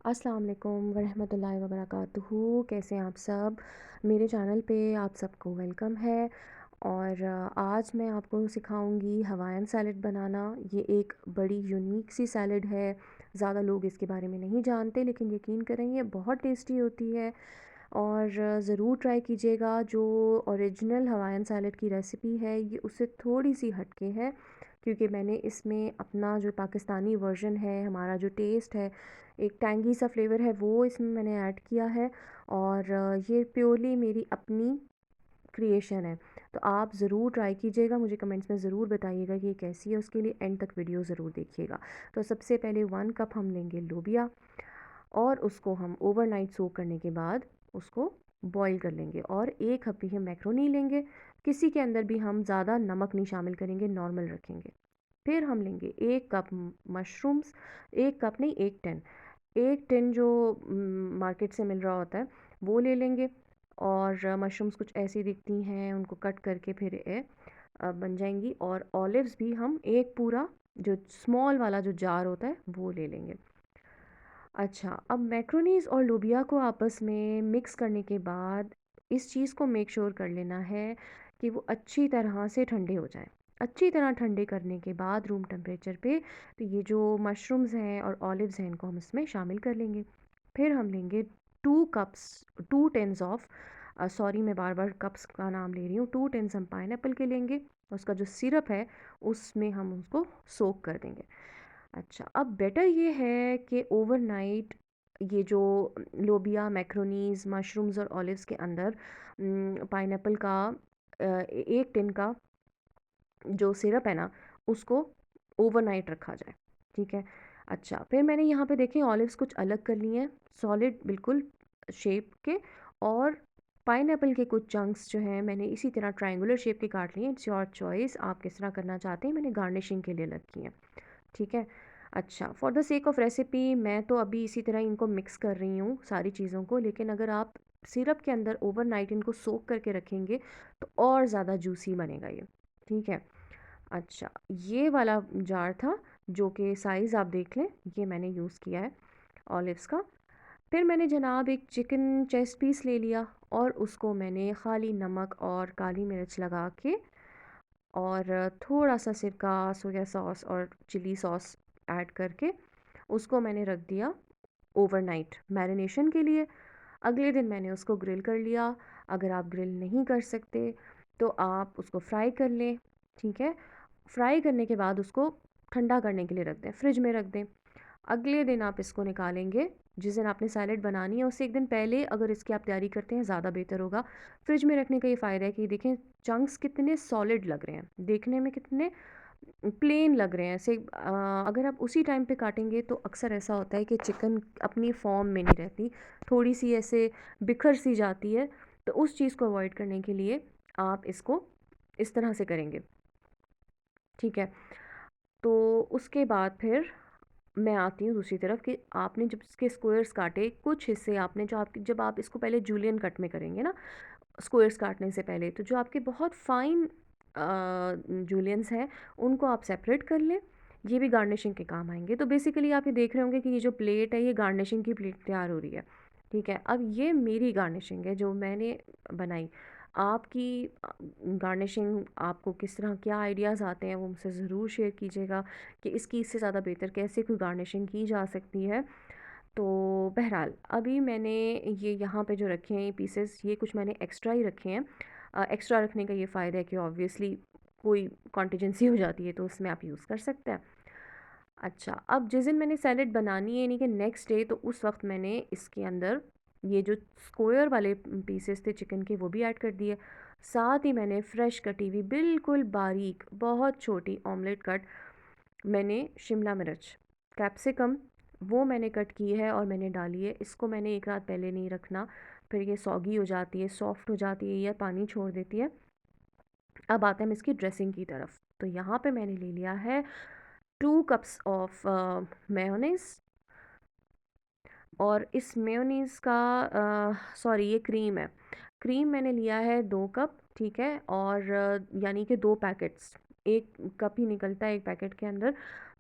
अस्सलाम वालेकुम वरहमतुल्लाहि वबरकातुहू। कैसे हैं आप सब? मेरे चैनल पे आप सबको वेलकम है। और आज मैं आपको सिखाऊंगी हवाईन सैलड बनाना। ये एक बड़ी यूनिक सी सैलड है। ज़्यादा लोग इसके बारे में नहीं जानते, लेकिन यकीन करें ये बहुत टेस्टी होती है। और ज़रूर ट्राई कीजिएगा। जो ओरिजिनल हवाईन सैलड की रेसिपी है ये उससे थोड़ी सी हटके है, क्योंकि मैंने इसमें अपना जो पाकिस्तानी वर्जन है, हमारा जो टेस्ट है, एक टैंगी सा फ्लेवर है, वो इसमें मैंने ऐड किया है। और ये प्योरली मेरी अपनी क्रिएशन है। तो आप ज़रूर ट्राई कीजिएगा, मुझे कमेंट्स में ज़रूर बताइएगा कि ये कैसी है। उसके लिए एंड तक वीडियो ज़रूर देखिएगा। तो सबसे पहले 1 कप हम लेंगे लोबिया, और उसको हम ओवरनाइट सोक करने के बाद उसको बॉईल कर लेंगे। और 1 कप हम मैक्रोनी लेंगे। किसी के अंदर भी हम ज़्यादा नमक नहीं शामिल करेंगे, नॉर्मल रखेंगे। फिर हम लेंगे 1 कप मशरूम्स। 1 कप नहीं, 1 टिन। 1 टिन जो मार्केट से मिल रहा होता है वो ले लेंगे। और मशरूम्स कुछ ऐसी दिखती हैं, उनको कट करके फिर बन जाएंगी। और ऑलिव्स भी हम एक पूरा जो स्मॉल वाला जो जार होता है वो ले लेंगे। अच्छा, अब मैक्रोनीज़ और लोबिया को आपस में मिक्स करने के बाद इस चीज़ को मेक श्योर कर लेना है कि वो अच्छी तरह से ठंडे हो जाएं। अच्छी तरह ठंडे करने के बाद रूम टेम्परेचर पे, तो ये जो मशरूम्स हैं और ऑलिव्स हैं इनको हम इसमें शामिल कर लेंगे। फिर हम लेंगे 2 कप्स, 2 टिन्स ऑफ, सॉरी मैं बार बार कप्स का नाम ले रही हूँ, 2 टिन्स हम पाइनएप्पल के लेंगे। उसका जो सिरप है उसमें हम उसको सोक कर देंगे। अच्छा, अब बेटर ये है कि ओवरनाइट ये जो लोबिया, मैक्रोनीज़, मशरूम्स और ऑलिव्स के अंदर पाइनएप्पल का 1 टिन का जो सिरप है ना, उसको ओवरनाइट रखा जाए। ठीक है। अच्छा, फिर मैंने यहाँ पे देखें ऑलिव्स कुछ अलग कर लिए हैं, सॉलिड बिल्कुल शेप के। और पाइनएप्पल के कुछ चंक्स जो हैं मैंने इसी तरह ट्रायंगुलर शेप के काट लिए। इट्स योर चॉइस, आप किस तरह करना चाहते हैं। मैंने गार्निशिंग के लिए अलग किए हैं। ठीक है। अच्छा, for the sake of recipe मैं तो अभी इसी तरह इनको मिक्स कर रही हूँ सारी चीज़ों को, लेकिन अगर आप सिरप के अंदर ओवरनाइट इनको सोक करके रखेंगे तो और ज़्यादा जूसी बनेगा ये। ठीक है। अच्छा, ये वाला जार था जो कि साइज़ आप देख लें, ये मैंने यूज़ किया है ऑलिव्स का। फिर मैंने जनाब एक चिकन चेस्ट पीस ले लिया, और उसको मैंने खाली नमक और काली मिर्च लगा के और थोड़ा सा सिरका, सोया सॉस और चिली सॉस ऐड करके उसको मैंने रख दिया ओवरनाइट मैरिनेशन के लिए। अगले दिन मैंने उसको ग्रिल कर लिया। अगर आप ग्रिल नहीं कर सकते तो आप उसको फ्राई कर लें। ठीक है। फ्राई करने के बाद उसको ठंडा करने के लिए रख दें, फ्रिज में रख दें। अगले दिन आप इसको निकालेंगे। जिस दिन आपने सैलेड बनानी है उससे एक दिन पहले अगर इसकी आप तैयारी करते हैं ज़्यादा बेहतर होगा। फ्रिज में रखने का ये फ़ायदा है कि देखें चंक्स कितने सॉलिड लग रहे हैं, देखने में कितने प्लेन लग रहे हैं ऐसे। अगर आप उसी टाइम पे काटेंगे तो अक्सर ऐसा होता है कि चिकन अपनी फॉर्म में नहीं रहती, थोड़ी सी ऐसे बिखर सी जाती है। तो उस चीज़ को अवॉइड करने के लिए आप इसको इस तरह से करेंगे। ठीक है। तो उसके बाद फिर मैं आती हूँ दूसरी तरफ कि आपने जब इसके स्क्वायर्स काटे, कुछ हिस्से आपने जो आपके, जब आप इसको पहले जूलियन कट में करेंगे ना स्क्वायर्स काटने से पहले, तो जो आपके बहुत फाइन जूलियंस हैं उनको आप सेपरेट कर लें। ये भी गार्निशिंग के काम आएंगे। तो बेसिकली आप ये देख रहे होंगे कि ये जो प्लेट है ये गार्निशिंग की प्लेट तैयार हो रही है। ठीक है। अब ये मेरी गार्निशिंग है जो मैंने बनाई। आपकी गार्निशिंग, आपको किस तरह क्या आइडियाज़ आते हैं वो मुझसे ज़रूर शेयर कीजिएगा कि इसकी इससे ज़्यादा बेहतर कैसे कोई गार्निशिंग की जा सकती है। तो बहरहाल अभी मैंने ये यहाँ पे जो रखे हैं पीसेस, ये कुछ मैंने एक्स्ट्रा ही रखे हैं। एक्स्ट्रा रखने का ये फ़ायदा है कि ऑब्वियसली कोई कॉन्टीजेंसी हो जाती है तो उसमें आप यूज़ कर सकते हैं। अच्छा, अब जिस दिन मैंने सैलेड बनानी है यानी कि नेक्स्ट डे, तो उस वक्त मैंने इसके अंदर ये जो स्क्वायर वाले पीसेस थे चिकन के वो भी ऐड कर दिए। साथ ही मैंने फ्रेश कटी हुई बिल्कुल बारीक बहुत छोटी ऑमलेट कट, मैंने शिमला मिर्च, कैप्सिकम, वो मैंने कट की है और मैंने डाली है। इसको मैंने एक रात पहले नहीं रखना, फिर ये सॉगी हो जाती है, सॉफ्ट हो जाती है या पानी छोड़ देती है। अब आते हैं हम इसकी ड्रेसिंग की तरफ। तो यहाँ पे मैंने ले लिया है 2 कप्स ऑफ मेयोनीज। और इस मेयोनीज़ का सॉरी ये क्रीम है। क्रीम मैंने लिया है 2 कप। ठीक है। और यानी कि 2 पैकेट्स, 1 कप ही निकलता है 1 पैकेट के अंदर।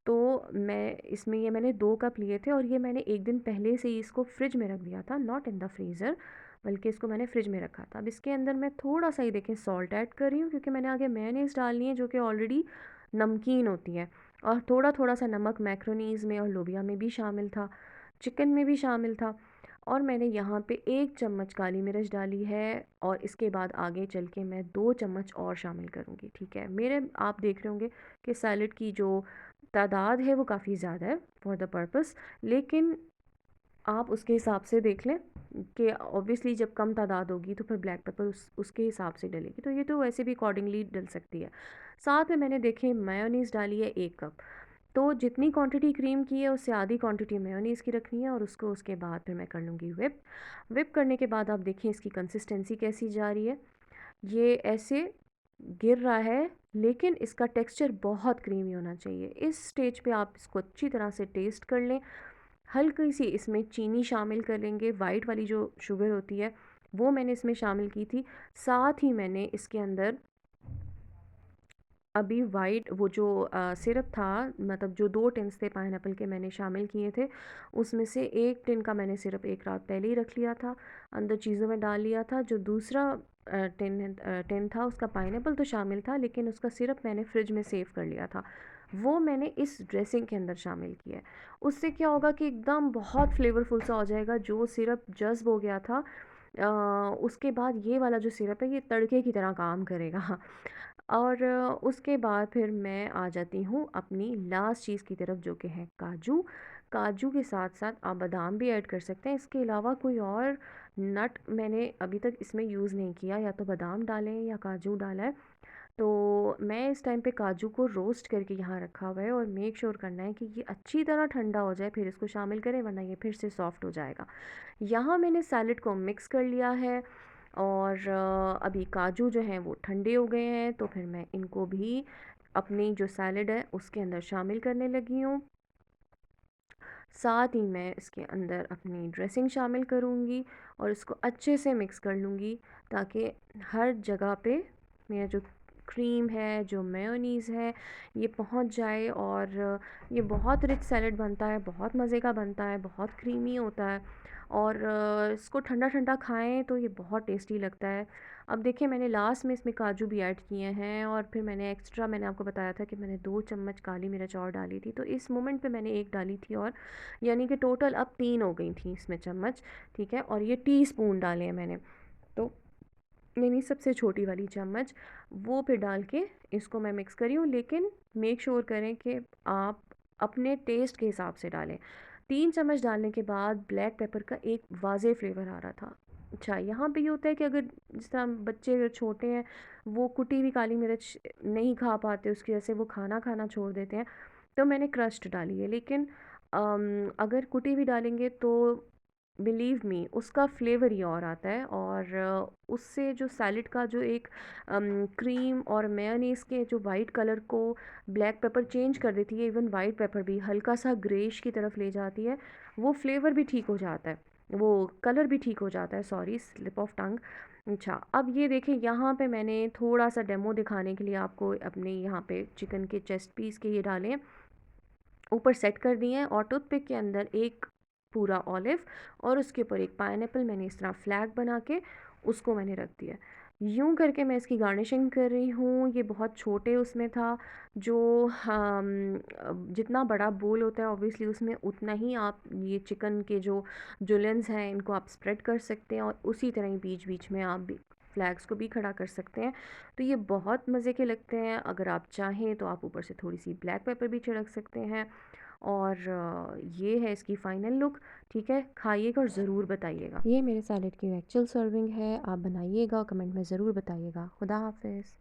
तो मैंने 2 कप लिए थे और ये मैंने 1 दिन पहले से ही इसको फ्रिज में रख दिया था, नॉट इन द फ्रीज़र, बल्कि इसको मैंने फ्रिज में रखा था। अब इसके अंदर मैं थोड़ा-सा ही देखें सॉल्ट ऐड कर रही हूँ, क्योंकि मैंने आगे मेयोनीज़ डालनी है जो कि ऑलरेडी नमकीन होती है, और थोड़ा-थोड़ा सा नमक मैक्रोनीज़ में और लोबिया में भी शामिल था, चिकन में भी शामिल था। और मैंने यहाँ पे 1 चम्मच काली मिर्च डाली है, और इसके बाद आगे चल के मैं 2 चम्मच और शामिल करूँगी, ठीक है। आप देख रहे होंगे कि सैलेड की जो तादाद है वो काफ़ी ज़्यादा है फॉर द पर्पस, लेकिन आप उसके हिसाब से देख लें कि ऑब्वियसली जब कम तादाद होगी तो फिर ब्लैक पेपर उसके हिसाब से डलेगी, तो ये तो वैसे भी अकॉर्डिंगली डल सकती है। साथ में मैंने देखें मेयोनीज़ डाली है 1 कप, तो जितनी क्वांटिटी क्रीम की है उससे आधी क्वांटिटी मेयोनीज़ की रखनी है, और उसको उसके बाद फिर मैं कर लूँगी विप करने के बाद आप देखें इसकी कंसिस्टेंसी कैसी जा रही है। ये ऐसे गिर रहा है, लेकिन इसका टेक्सचर बहुत क्रीमी होना चाहिए। इस स्टेज पे आप इसको अच्छी तरह से टेस्ट कर लें। हल्की सी इसमें चीनी शामिल कर लेंगे, वाइट वाली जो शुगर होती है वो मैंने इसमें शामिल की थी। साथ ही मैंने इसके अंदर अभी वाइट वो जो सिरप था, मतलब जो 2 टिन्स थे पाइनएप्पल के मैंने शामिल किए थे, उसमें से 1 टिन का मैंने सिरप 1 रात पहले ही रख लिया था, अंदर चीज़ों में डाल लिया था। जो दूसरा टिन था उसका पाइनएप्पल तो शामिल था, लेकिन उसका सिरप मैंने फ्रिज में सेव कर लिया था, वो मैंने इस ड्रेसिंग के अंदर शामिल किया है। उससे क्या होगा कि एकदम बहुत फ्लेवरफुल सा हो जाएगा। जो सिरप जज़्ब हो गया था, उसके बाद ये वाला जो सिरप है ये तड़के की तरह काम करेगा। और उसके बाद फिर मैं आ जाती हूँ अपनी लास्ट चीज़ की तरफ, जो कि है काजू। काजू के साथ साथ आप बादाम भी ऐड कर सकते हैं। इसके अलावा कोई और नट मैंने अभी तक इसमें यूज़ नहीं किया, या तो बादाम डालें या काजू डाला है। तो मैं इस टाइम पे काजू को रोस्ट करके यहाँ रखा हुआ है, और मेक श्योर करना है कि ये अच्छी तरह ठंडा हो जाए फिर इसको शामिल करें, वरना ये फिर से सॉफ्ट हो जाएगा। यहाँ मैंने सैलेड को मिक्स कर लिया है, और अभी काजू जो हैं वो ठंडे हो गए हैं, तो फिर मैं इनको भी अपनी जो सैलेड है उसके अंदर शामिल करने लगी हूँ। साथ ही मैं इसके अंदर अपनी ड्रेसिंग शामिल करूँगी और इसको अच्छे से मिक्स कर लूँगी, ताकि हर जगह पे मेरा जो क्रीम है, जो मेयोनीज़ है, ये पहुँच जाए। और ये बहुत रिच सैलेड बनता है, बहुत मज़े का बनता है, बहुत क्रीमी होता है, और इसको ठंडा ठंडा खाएं तो ये बहुत टेस्टी लगता है। अब देखिए मैंने लास्ट में इसमें काजू भी ऐड किए हैं, और फिर मैंने आपको बताया था कि मैंने 2 चम्मच काली मिर्च और डाली थी, तो इस मोमेंट पे मैंने 1 डाली थी, और यानी कि टोटल अब 3 हो गई थी इसमें चम्मच, ठीक है। और ये टीस्पून डाले हैं मैंने, तो यानी सबसे छोटी वाली चम्मच, वो फिर डाल के इसको मैं मिक्स करी हूँ। लेकिन मेक श्योर करें कि आप अपने टेस्ट के हिसाब से डालें। 3 चम्मच डालने के बाद ब्लैक पेपर का एक वाज़े फ्लेवर आ रहा था। अच्छा, यहाँ पे ये होता है कि अगर जिस तरह बच्चे अगर छोटे हैं, वो कुटी हुई काली मिर्च नहीं खा पाते, उसकी वजह से वो खाना खाना छोड़ देते हैं, तो मैंने क्रश्ड डाली है। लेकिन अगर कुटी हुई डालेंगे तो बिलीव मी उसका फ्लेवर ही और आता है, और उससे जो सैलेड का जो एक क्रीम और मेयोनीज़ के जो वाइट कलर को ब्लैक पेपर चेंज कर देती है, इवन वाइट पेपर भी हल्का सा ग्रेश की तरफ ले जाती है, वो फ्लेवर भी ठीक हो जाता है, वो कलर भी ठीक हो जाता है, सॉरी स्लिप ऑफ टंग। अच्छा, अब ये देखिए यहाँ पे मैंने थोड़ा सा डेमो दिखाने के लिए आपको अपने यहाँ पे चिकन के चेस्ट पीस के ये डाले हैं, ऊपर सेट कर दिए हैं, और टूथपिक के अंदर एक पूरा ऑलिव और उसके ऊपर एक पाइनएप्पल मैंने इस तरह फ्लैग बना के उसको मैंने रख दिया। यूं करके मैं इसकी गार्निशिंग कर रही हूँ। ये बहुत छोटे उसमें था, जो जितना बड़ा बोल होता है ऑब्वियसली उसमें उतना ही आप ये चिकन के जो जुलेंस हैं इनको आप स्प्रेड कर सकते हैं, और उसी तरह ही बीच बीच में आप भी फ्लैग्स को भी खड़ा कर सकते हैं। तो ये बहुत मज़े के लगते हैं। अगर आप चाहें तो आप ऊपर से थोड़ी सी ब्लैक पेपर भी छिड़क सकते हैं, और ये है इसकी फ़ाइनल लुक। ठीक है, खाइएगा और ज़रूर बताइएगा। ये मेरे सैलेड की एक्चुअल सर्विंग है, आप बनाइएगा, कमेंट में ज़रूर बताइएगा। खुदा हाफ़िज़।